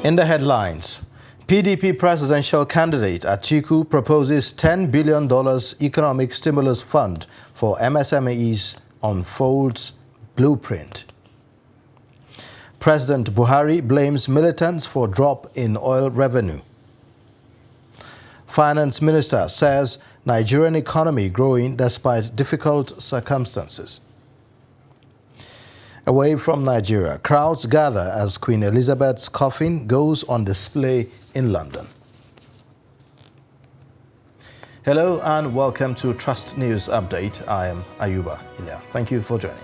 In the headlines, PDP presidential candidate Atiku proposes $10 billion economic stimulus fund for MSMEs unfolds blueprint. President Buhari blames militants for drop in oil revenue. Finance Minister says Nigerian economy growing despite difficult circumstances. Away from Nigeria, crowds gather as Queen Elizabeth's coffin goes on display in London. Hello and welcome to Trust News Update. I am Ayuba Ilya. Thank you for joining.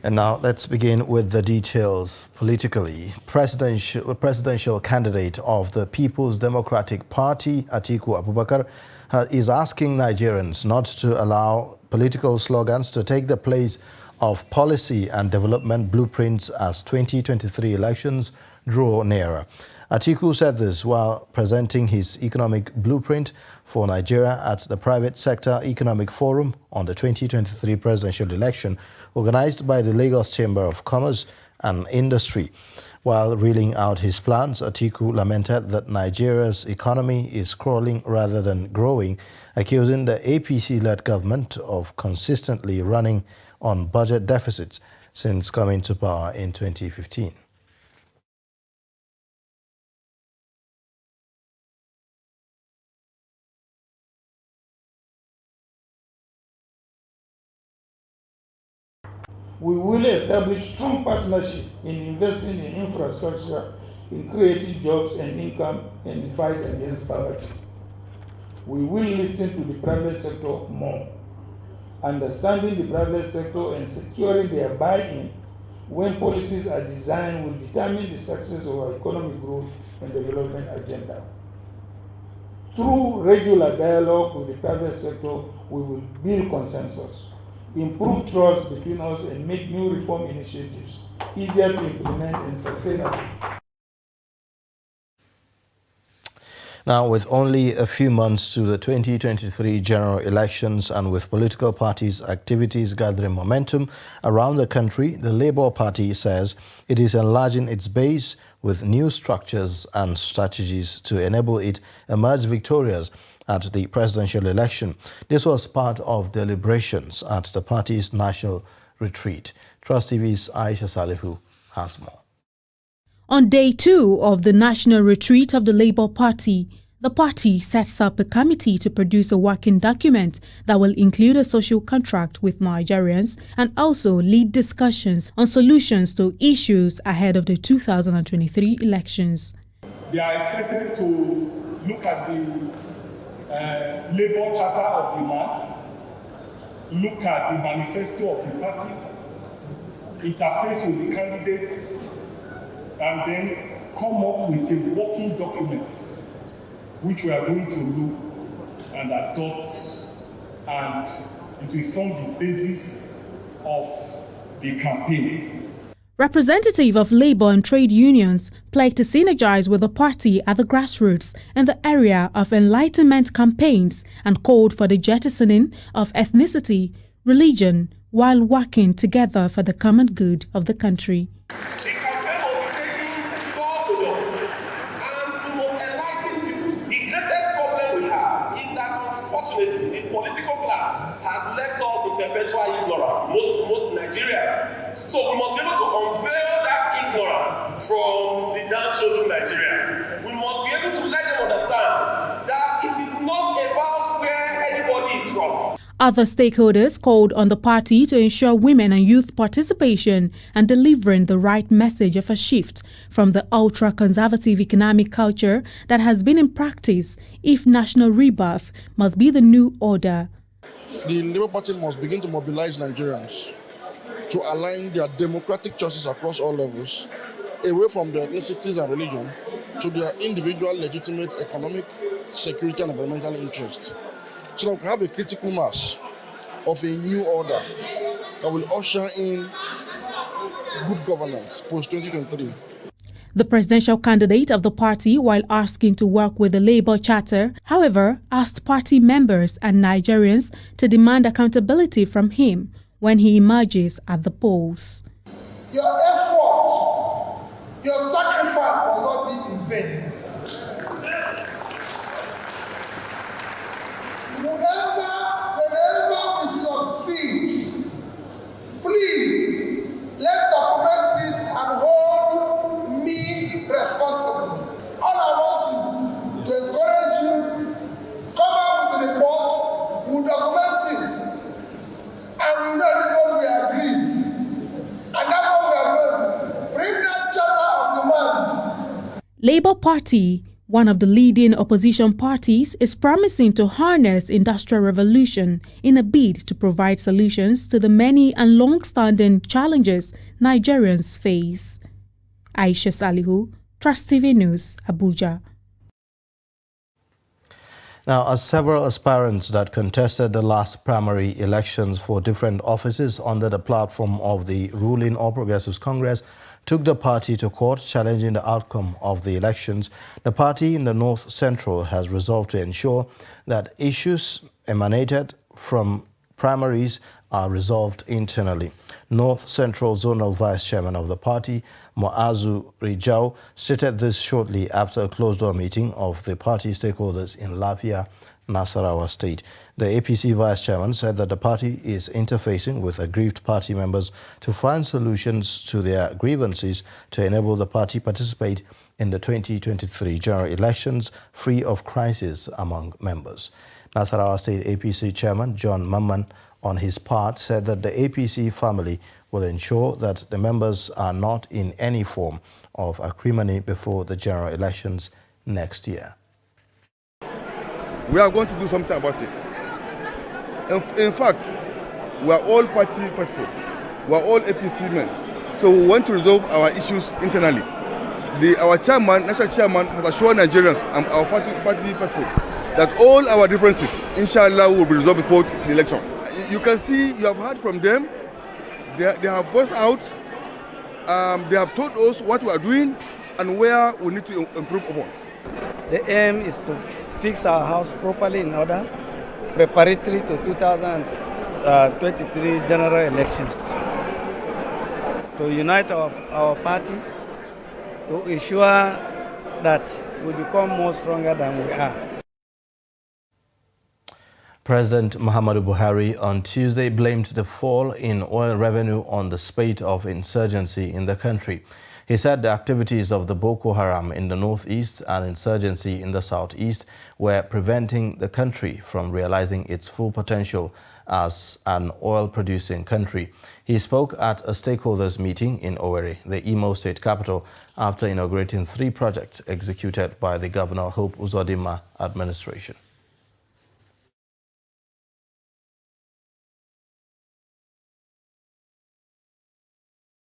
And now let's begin with the details politically. Presidential candidate of the People's Democratic Party, Atiku Abubakar, is asking Nigerians not to allow political slogans to take the place of policy and development blueprints as 2023 elections draw nearer. Atiku said this while presenting his economic blueprint for Nigeria at the Private Sector Economic Forum on the 2023 presidential election organized by the Lagos Chamber of Commerce and Industry. While reeling out his plans, Atiku lamented that Nigeria's economy is crawling rather than growing, accusing the APC-led government of consistently running on budget deficits since coming to power in 2015. We will establish strong partnership in investing in infrastructure, in creating jobs and income, and in fight against poverty. We will listen to the private sector more. Understanding the private sector and securing their buy-in when policies are designed will determine the success of our economic growth and development agenda. Through regular dialogue with the private sector, we will build consensus, improve trust between us, and make new reform initiatives easier to implement and sustainable. Now, with only a few months to the 2023 general elections and with political parties' activities gathering momentum around the country, the Labour Party says it is enlarging its base with new structures and strategies to enable it emerge victorious at the presidential election. This was part of deliberations at the party's national retreat. Trust TV's Aisha Salihu has more. On day 2 of the national retreat of the Labour Party, the party sets up a committee to produce a working document that will include a social contract with Nigerians and also lead discussions on solutions to issues ahead of the 2023 elections. They are expected to look at the Labour Charter of Demands, look at the manifesto of the party, interface with the candidates, and then come up with a working document which we are going to look and adopt, and it will form the basis of the campaign. Representative of Labour and trade unions pledged to synergize with the party at the grassroots in the area of enlightenment campaigns and called for the jettisoning of ethnicity, religion, while working together for the common good of the country. The campaign will be taking door to door, and we must enlighten people. The greatest problem we have is that, unfortunately, the political class has left us in perpetual ignorance, most Nigerians. So we must be able to unveil that ignorance from the downtrodden Nigerians. We must be able to let them understand that it is not about where anybody is from. Other stakeholders called on the party to ensure women and youth participation and delivering the right message of a shift from the ultra-conservative economic culture that has been in practice if national rebirth must be the new order. The Labour Party must begin to mobilize Nigerians to align their democratic choices across all levels, away from their ethnicities and religion, to their individual legitimate economic, security and environmental interests, so that we can have a critical mass of a new order that will usher in good governance post-2023. The presidential candidate of the party, while asking to work with the Labour Charter, however, asked party members and Nigerians to demand accountability from him when he emerges at the polls. Your effort, your sacrifice will not be in vain. Whenever we succeed, please let's document it and hold me responsible. All I want is to encourage you, come out with a report, we'll document it, and we know this is what we agreed. And that's what we are doing. Bring that charter of the man. Labour Party, one of the leading opposition parties, is promising to harness industrial revolution in a bid to provide solutions to the many and long-standing challenges Nigerians face. Aisha Salihu, Trust TV News, Abuja. Now, as several aspirants that contested the last primary elections for different offices under the platform of the ruling All Progressives Congress took the party to court challenging the outcome of the elections, the party in the North Central has resolved to ensure that issues emanated from primaries are resolved internally. North Central Zonal Vice Chairman of the party, Moazu Rijau, stated this shortly after a closed-door meeting of the party stakeholders in Lafia, Nasarawa State. The APC Vice Chairman said that the party is interfacing with aggrieved party members to find solutions to their grievances to enable the party participate in the 2023 general elections free of crisis among members. Nasarawa State APC Chairman John Mamman, on his part, said that the APC family will ensure that the members are not in any form of acrimony before the general elections next year. We are going to do something about it. In fact, we are all party faithful. We are all APC men. So we want to resolve our issues internally. Our chairman, national chairman, has assured Nigerians and our party faithful that all our differences, inshallah, will be resolved before the election. You can see, you have heard from them. They have voiced out. They have told us what we are doing and where we need to improve upon. The aim is to fix our house properly in order, preparatory to 2023 general elections. To unite our party, to ensure that we become more stronger than we are. President Muhammadu Buhari on Tuesday blamed the fall in oil revenue on the spate of insurgency in the country. He said the activities of the Boko Haram in the northeast and insurgency in the southeast were preventing the country from realizing its full potential as an oil-producing country. He spoke at a stakeholders meeting in Owerri, the Imo State capital, after inaugurating 3 projects executed by the Governor Hope Uzodinma administration.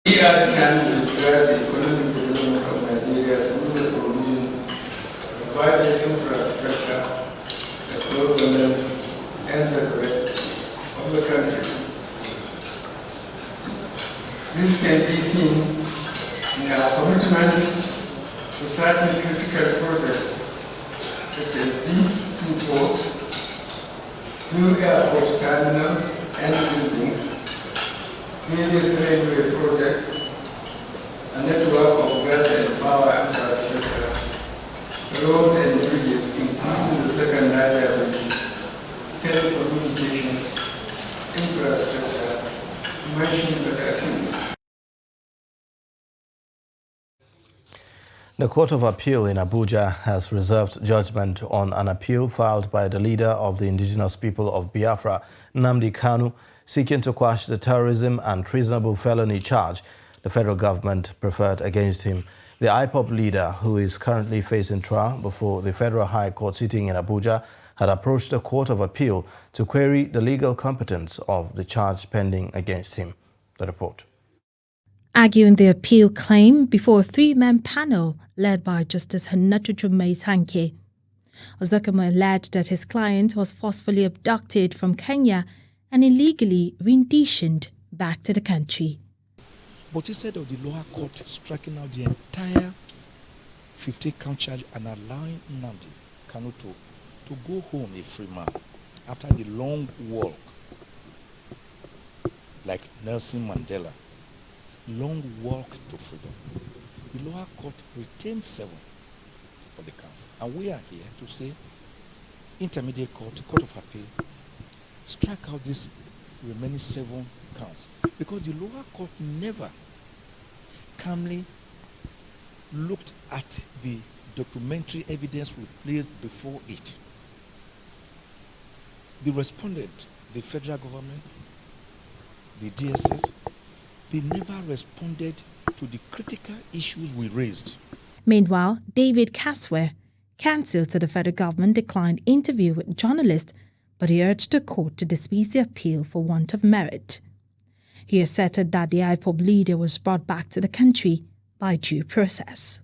We are determined to drive the economic development of Nigeria's rural origin, vital infrastructure, the governance, and the rest of the country. This can be seen in our commitment to certain critical projects such as deep sea ports, new airport terminals and buildings, various railway projects, a network of gas and power infrastructure, roads and bridges, including the second Niger bridge, telecommunications, infrastructure, to mention but a few. The Court of Appeal in Abuja has reserved judgment on an appeal filed by the leader of the indigenous people of Biafra, Nnamdi Kanu, seeking to quash the terrorism and treasonable felony charge the federal government preferred against him. The IPOB leader, who is currently facing trial before the Federal High Court sitting in Abuja, had approached the Court of Appeal to query the legal competence of the charge pending against him. The report. Arguing the appeal claim before a 3-man panel led by Justice Hannatu Jummai-Sankey, Ozokeme alleged that his client was forcefully abducted from Kenya and illegally renditioned back to the country. But instead of the lower court striking out the entire 15-count charge and allowing Nnamdi Kanu to go home a free man after the long walk, like Nelson Mandela, long walk to freedom. The lower court retained 7 of the counts, and we are here to say, intermediate court, court of appeal, strike out these remaining 7 counts, because the lower court never calmly looked at the documentary evidence we placed before it. The respondent, the federal government, the DSS, they never responded to the critical issues we raised. Meanwhile, David Caswell, counsel to the federal government, declined interview with journalists, but he urged the court to dismiss the appeal for want of merit. He asserted that the IPOB leader was brought back to the country by due process.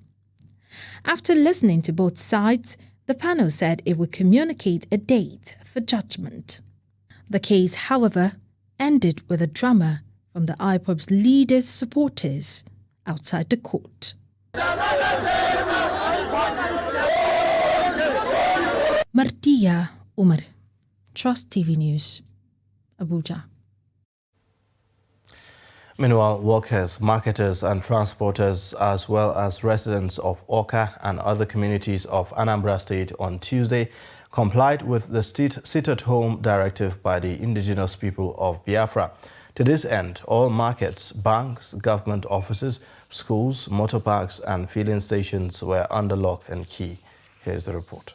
After listening to both sides, the panel said it would communicate a date for judgment. The case, however, ended with a drama from the IPOB's leader's supporters outside the court. Martia Umar, Trust TV News, Abuja. Meanwhile, workers, marketers and transporters, as well as residents of Awka and other communities of Anambra State on Tuesday, complied with the sit-at-home directive by the indigenous people of Biafra. To this end, all markets, banks, government offices, schools, motor parks and filling stations were under lock and key. Here's the report.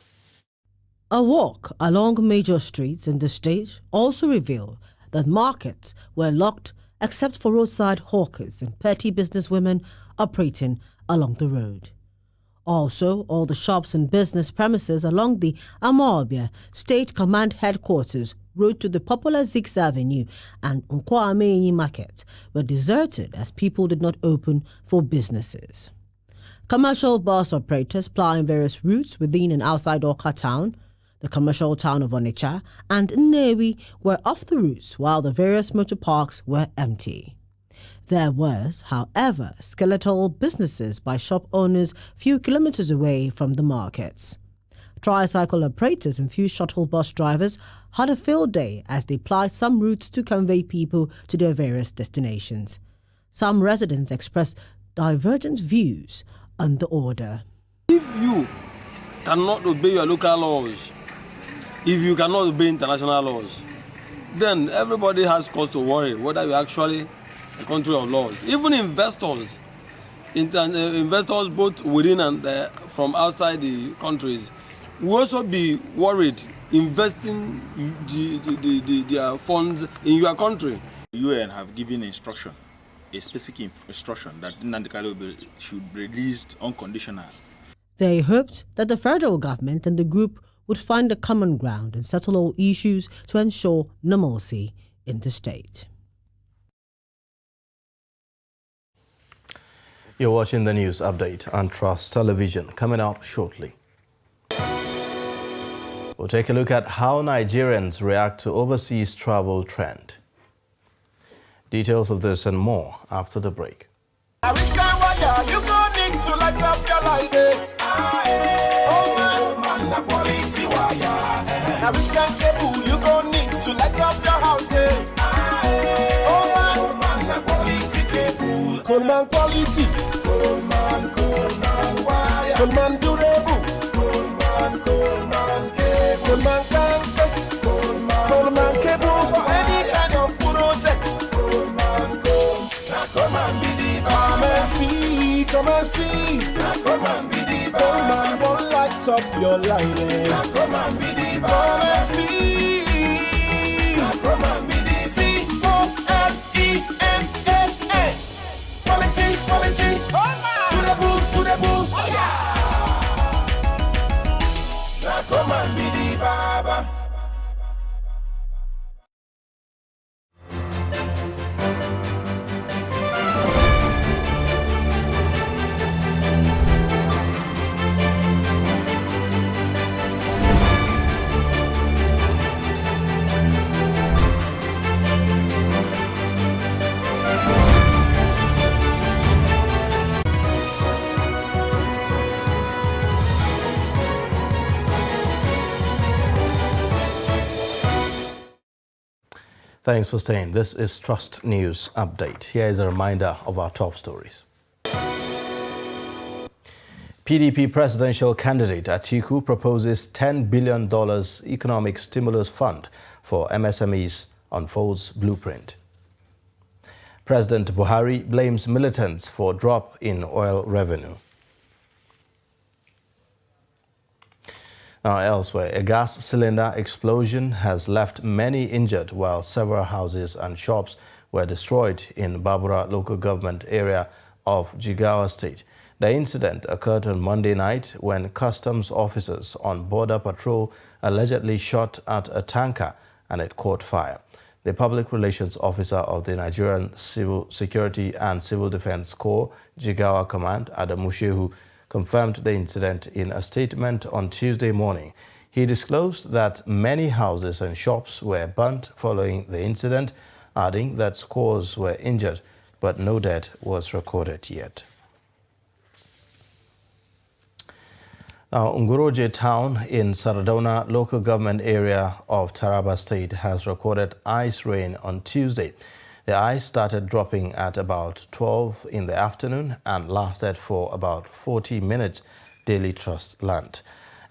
A walk along major streets in the state also revealed that markets were locked except for roadside hawkers and petty businesswomen operating along the road. Also, all the shops and business premises along the Amawbia State Command Headquarters road to the popular Zix Avenue and Nkwaamenyi Market were deserted as people did not open for businesses. Commercial bus operators plying various routes within and outside Awka town, the commercial town of Onitsha, and Nnewi were off the routes while the various motor parks were empty. There was, however, skeletal businesses by shop owners few kilometers away from the markets. Tricycle operators and few shuttle bus drivers had a field day as they plied some routes to convey people to their various destinations. Some residents expressed divergent views on the order. If you cannot obey your local laws, if you cannot obey international laws, then everybody has cause to worry whether you're actually a country of laws. Even investors, investors both within and from outside the countries, will also be worried investing their funds in your country. UN have given instruction, a specific instruction that Nnamdi Kanu should be released unconditional. They hoped that the federal government and the group would find a common ground and settle all issues to ensure normalcy in the state. You're watching the news update on Trust Television. Coming up shortly, we'll take a look at how Nigerians react to overseas travel trend. Details of this and more after the break. Now which kind wire you gonna need to light up your light? Oh man, na quality wire. Now which kind cable you gonna need to light up your house? Oh man, na quality cable. Coleman quality. Coleman wire. Coleman durable. Coleman cable. Coleman can't. Coleman cable for any kind of project. Coleman be the come and see, come and see. Come and be the Coleman won't light up your line. Come and be the come and see. Come and be the COLEMAN. Quality, quality. Do the bull. Come and be the Baba. Thanks for staying. This is Trust News Update. Here is a reminder of our top stories. PDP presidential candidate Atiku proposes $10 billion economic stimulus fund for MSMEs, unfolds blueprint. President Buhari blames militants for drop in oil revenue. Now, elsewhere, a gas cylinder explosion has left many injured while several houses and shops were destroyed in Babura local government area of Jigawa State. The incident occurred on Monday night when customs officers on border patrol allegedly shot at a tanker and it caught fire. The public relations officer of the Nigerian Civil Security and Civil Defense Corps, Jigawa Command, Adamu Shehu, confirmed the incident in a statement on Tuesday morning. He disclosed that many houses and shops were burnt following the incident, adding that scores were injured, but no death was recorded yet. Now, Ngoroje town in Saradona local government area of Taraba State has recorded ice rain on Tuesday. The ice started dropping at about 12 in the afternoon and lasted for about 40 minutes, Daily Trust learned.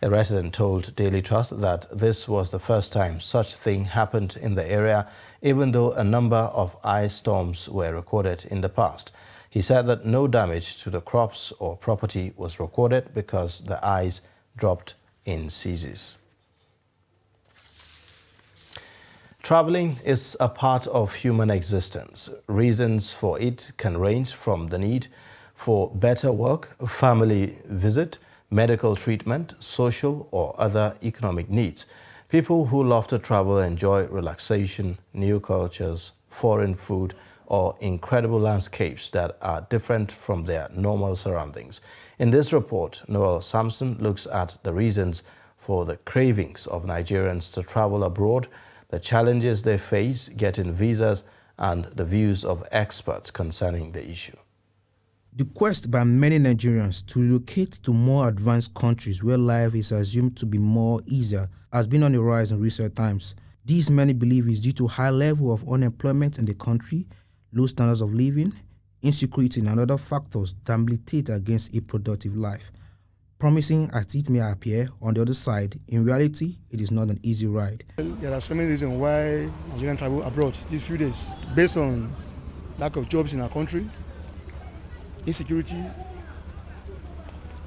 A resident told Daily Trust that this was the first time such thing happened in the area, even though a number of ice storms were recorded in the past. He said that no damage to the crops or property was recorded because the ice dropped in seizes. Traveling is a part of human existence. Reasons for it can range from the need for better work, family visit, medical treatment, social or other economic needs. People who love to travel enjoy relaxation, new cultures, foreign food, or incredible landscapes that are different from their normal surroundings. In this report, Noel Samson looks at the reasons for the cravings of Nigerians to travel abroad, the challenges they face getting visas, and the views of experts concerning the issue. The quest by many Nigerians to relocate to more advanced countries where life is assumed to be more easier has been on the rise in recent times. This many believe is due to high level of unemployment in the country, low standards of living, insecurity, and other factors that militate against a productive life. Promising as it may appear, on the other side, in reality, it is not an easy ride. There are so many reasons why Nigerians travel abroad these few days, based on lack of jobs in our country. Insecurity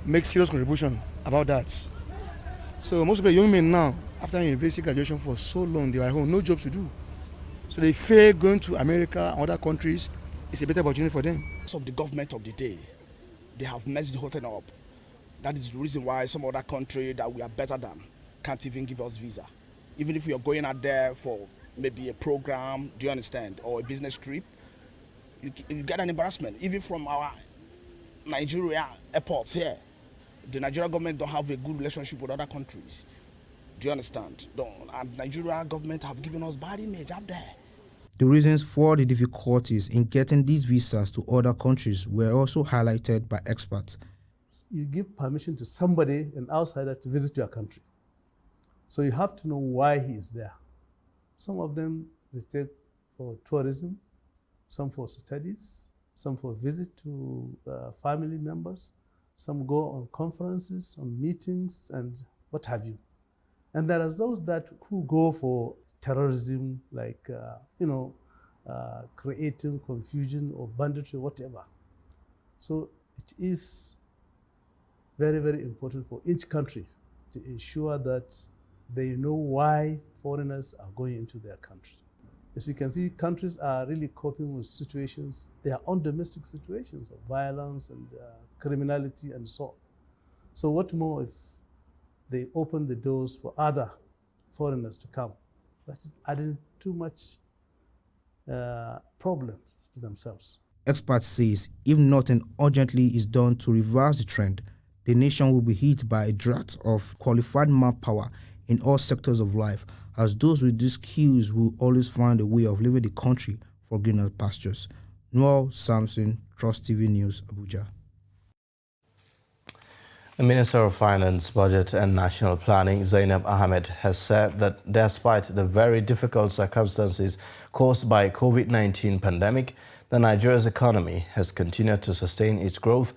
makes serious contribution about that. So most of the young men now, after university graduation for so long, they are at home, no jobs to do. So they fear going to America and other countries. It's a better opportunity for them. Some of the government of the day, they have messed the whole thing up. That is the reason why some other country that we are better than can't even give us visa. Even if we are going out there for maybe a program, do you understand, or a business trip, you get an embarrassment. Even from our Nigeria airports here, the Nigerian government don't have a good relationship with other countries. Do you understand? And Nigeria government have given us bad image out there. The reasons for the difficulties in getting these visas to other countries were also highlighted by experts. You give permission to somebody, an outsider, to visit your country. So you have to know why he is there. Some of them, they take for tourism, some for studies, some for visit to family members, some go on conferences, on meetings, and what have you. And there are those who go for terrorism, like, creating confusion or banditry, whatever. So it is very, very important for each country to ensure that they know why foreigners are going into their country. As you can see, countries are really coping with situations, their own domestic situations of violence and criminality and so on. So what more if they open the doors for other foreigners to come? That is adding too much problems to themselves. Experts says if nothing urgently is done to reverse the trend, the nation will be hit by a drought of qualified manpower in all sectors of life, as those with these skills will always find a way of leaving the country for greener pastures. Noel Samson, Trust TV News, Abuja. The Minister of Finance, Budget and National Planning, Zainab Ahmed, has said that despite the very difficult circumstances caused by COVID-19 pandemic, the Nigeria's economy has continued to sustain its growth.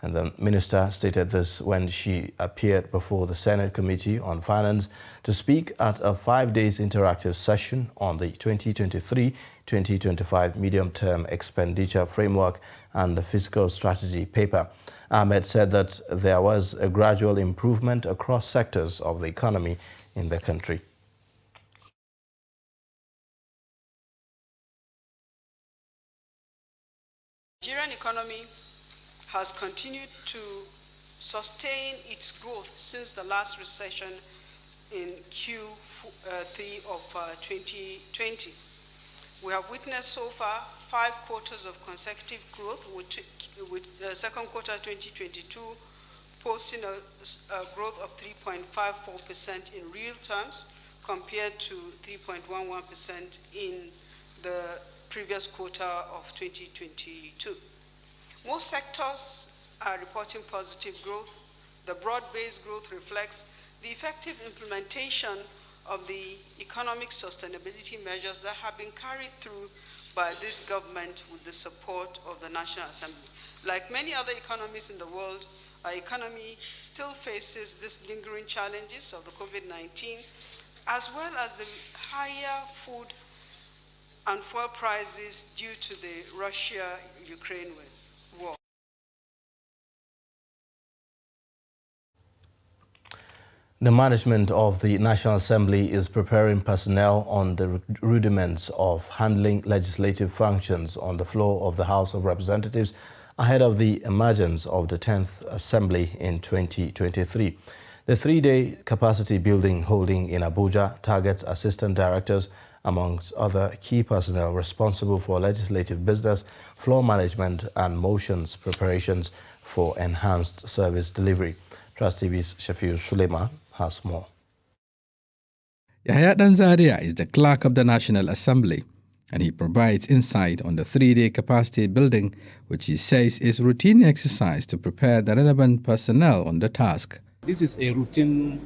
And the minister stated this when she appeared before the Senate Committee on Finance to speak at a 5-day interactive session on the 2023-2025 medium-term expenditure framework and the fiscal strategy paper. Ahmed said that there was a gradual improvement across sectors of the economy in the country. Nigerian economy has continued to sustain its growth since the last recession in Q3 of 2020. We have witnessed so far 5 quarters of consecutive growth, with the second quarter 2022 posting a growth of 3.54% in real terms compared to 3.11% in the previous quarter of 2022. Most sectors are reporting positive growth. The broad-based growth reflects the effective implementation of the economic sustainability measures that have been carried through by this government with the support of the National Assembly. Like many other economies in the world, our economy still faces these lingering challenges of the COVID-19, as well as the higher food and fuel prices due to the Russia-Ukraine war. The management of the National Assembly is preparing personnel on the rudiments of handling legislative functions on the floor of the House of Representatives ahead of the emergence of the 10th Assembly in 2023. The 3-day capacity building holding in Abuja targets assistant directors, amongst other key personnel responsible for legislative business, floor management and motions preparations for enhanced service delivery. Trust TV's Shafiu Sulema has more. Yahya Danzaria is the clerk of the National Assembly, and he provides insight on the 3-day capacity building, which he says is routine exercise to prepare the relevant personnel on the task. This is a routine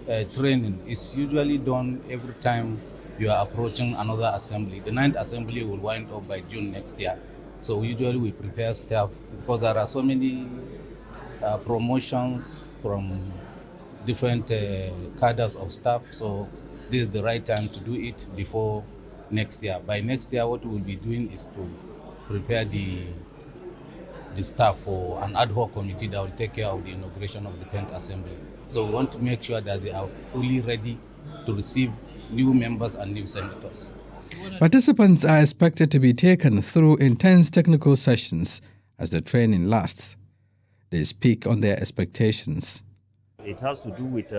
training. It's usually done every time you are approaching another assembly. The 9th assembly will wind up by June next year. So usually we prepare staff because there are so many promotions from different cadres of staff. So this is the right time to do it before next year. By next year, what we will be doing is to prepare the staff for an ad hoc committee that will take care of the inauguration of the 10th assembly. So we want to make sure that they are fully ready to receive new members and new senators. Participants are expected to be taken through intense technical sessions as the training lasts. They speak on their expectations. It has to do with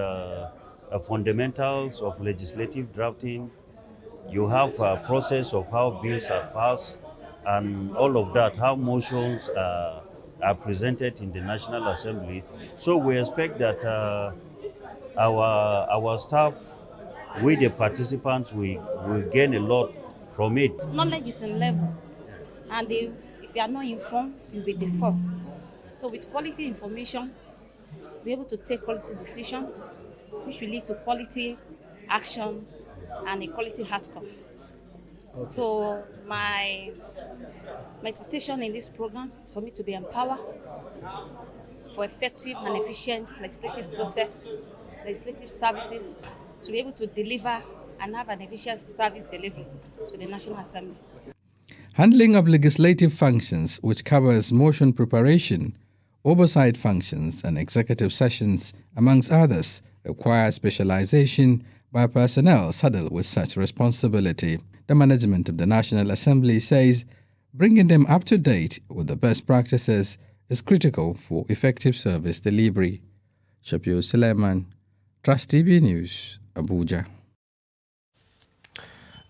fundamentals of legislative drafting. You have a process of how bills are passed and all of that, how motions are presented in the National Assembly. So we expect that our staff, with the participants, we gain a lot from it. Knowledge is in level, and if you are not informed, you'll be deformed. So with quality information, be able to take quality decision, which will lead to quality action and a quality outcome. Okay. So my expectation in this program is for me to be empowered for effective and efficient legislative process, legislative services, to be able to deliver and have an efficient service delivery to the National Assembly. Handling of legislative functions, which covers motion preparation, oversight functions and executive sessions, amongst others, requires specialization by personnel saddled with such responsibility. The management of the National Assembly says bringing them up to date with the best practices is critical for effective service delivery. Shafiu Suleiman, Trust TV News, Abuja.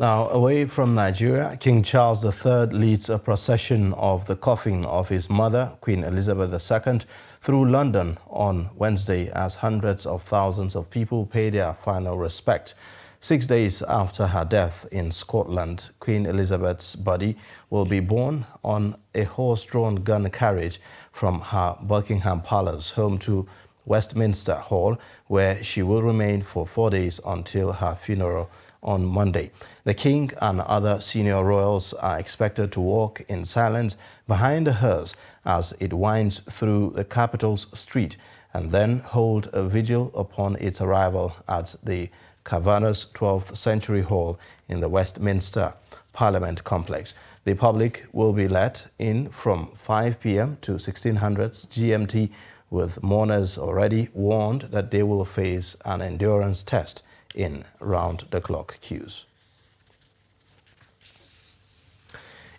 Now, away from Nigeria, King Charles III leads a procession of the coffin of his mother, Queen Elizabeth II, through London on Wednesday as hundreds of thousands of people pay their final respect. 6 days after her death in Scotland, Queen Elizabeth's body will be borne on a horse-drawn gun carriage from her Buckingham Palace home to Westminster Hall, where she will remain for 4 days until her funeral on Monday. The King and other senior royals are expected to walk in silence behind the hearse as it winds through the capital's street, and then hold a vigil upon its arrival at the Cavanagh's 12th Century Hall in the Westminster Parliament complex. The public will be let in from 5 p.m. to 1600 GMT, with mourners already warned that they will face an endurance test in round-the-clock queues.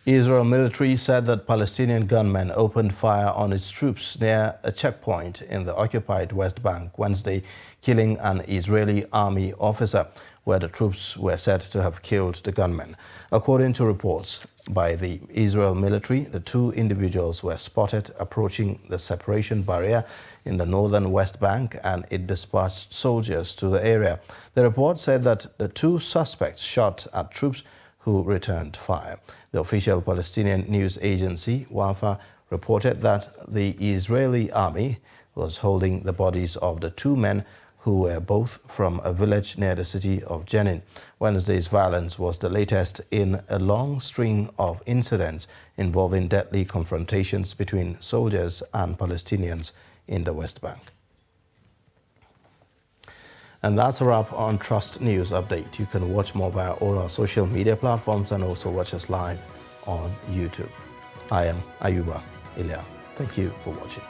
Israel military said that Palestinian gunmen opened fire on its troops near a checkpoint in the occupied West Bank Wednesday, killing an Israeli army officer, where the troops were said to have killed the gunmen. According to reports by the Israel military, the two individuals were spotted approaching the separation barrier in the northern West Bank, and it dispatched soldiers to the area. The report said that the two suspects shot at troops who returned fire. The official Palestinian news agency, Wafa, reported that the Israeli army was holding the bodies of the two men who were both from a village near the city of Jenin. Wednesday's violence was the latest in a long string of incidents involving deadly confrontations between soldiers and Palestinians in the West Bank. And that's a wrap on Trust News Update. You can watch more via all our social media platforms and also watch us live on YouTube. I am Ayuba Ilya. Thank you for watching.